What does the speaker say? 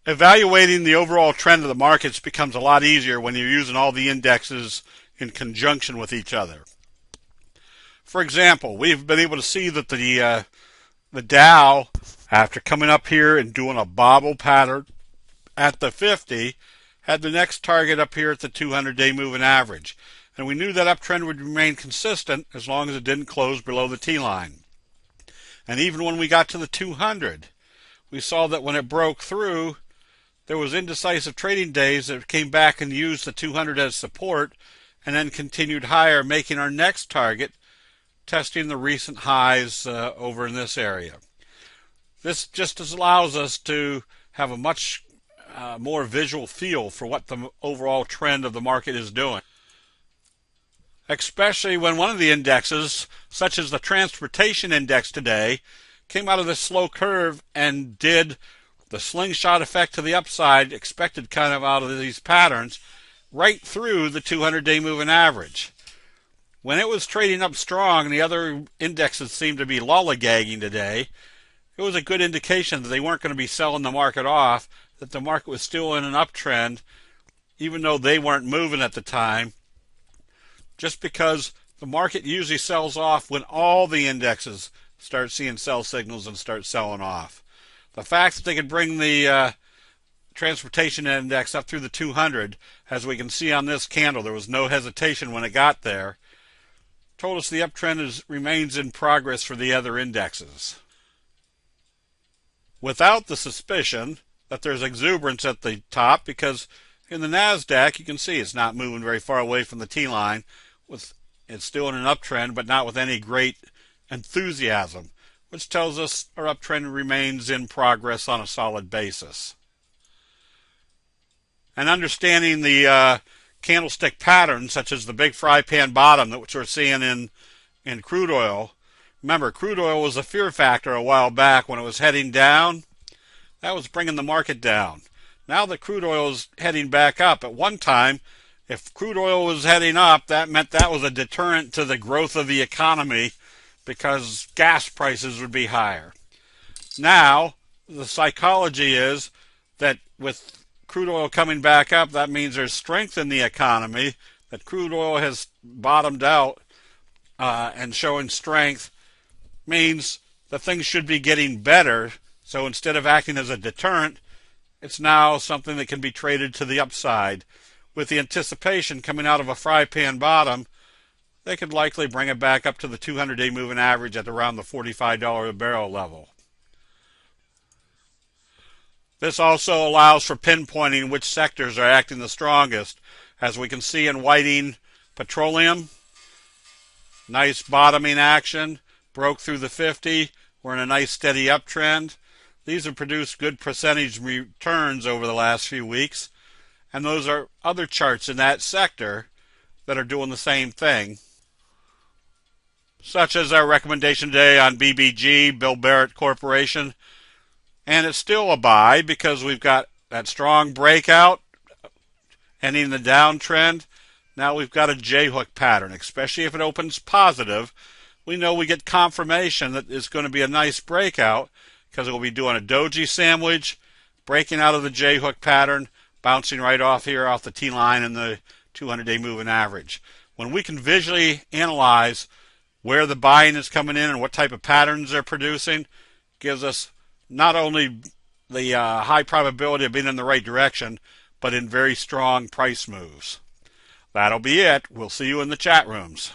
Evaluating the overall trend of the markets becomes a lot easier when you're using all the indexes in conjunction with each other. For example, we've been able to see that the Dow, after coming up here and doing a bobble pattern at the 50, had the next target up here at the 200-day moving average. And we knew that uptrend would remain consistent as long as it didn't close below the T-line. And even when we got to the 200, we saw that when it broke through, there was indecisive trading days that came back and used the 200 as support and then continued higher, making our next target, testing the recent highs over in this area. This just allows us to have a much more visual feel for what the overall trend of the market is doing. Especially when one of the indexes, such as the transportation index today, came out of this slow curve and did the slingshot effect to the upside expected kind of out of these patterns right through the 200-day moving average. When it was trading up strong and the other indexes seemed to be lollygagging today, it was a good indication that they weren't going to be selling the market off, that the market was still in an uptrend, even though they weren't moving at the time, just because the market usually sells off when all the indexes start seeing sell signals and start selling off. The fact that they could bring the transportation index up through the 200, as we can see on this candle, there was no hesitation when it got there, told us the uptrend remains in progress for the other indexes. Without the suspicion that there's exuberance at the top, because in the NASDAQ you can see it's not moving very far away from the T-line. It's still in an uptrend, but not with any great enthusiasm, which tells us our uptrend remains in progress on a solid basis. And understanding the candlestick patterns, such as the big fry pan bottom, which we're seeing in crude oil. Remember, crude oil was a fear factor a while back when it was heading down. That was bringing the market down. Now that crude oil is heading back up, at one time, if crude oil was heading up, that meant that was a deterrent to the growth of the economy because gas prices would be higher. Now, the psychology is that with crude oil coming back up, that means there's strength in the economy, that crude oil has bottomed out and showing strength means that things should be getting better. So instead of acting as a deterrent, it's now something that can be traded to the upside. With the anticipation coming out of a fry pan bottom, they could likely bring it back up to the 200-day moving average at around the $45 a barrel level. This also allows for pinpointing which sectors are acting the strongest. As we can see in Whiting Petroleum, nice bottoming action, broke through the 50, we're in a nice steady uptrend. These have produced good percentage returns over the last few weeks, and those are other charts in that sector that are doing the same thing, such as our recommendation today on BBG, Bill Barrett Corporation. And it's still a buy because we've got that strong breakout ending the downtrend. Now we've got a J-hook pattern, especially if it opens positive. We know we get confirmation that it's going to be a nice breakout because it will be doing a doji sandwich, breaking out of the J-hook pattern, bouncing right off here off the T-line and the 200-day moving average. When we can visually analyze where the buying is coming in and what type of patterns they're producing, gives us not only the high probability of being in the right direction, but in very strong price moves. That'll be it. We'll see you in the chat rooms.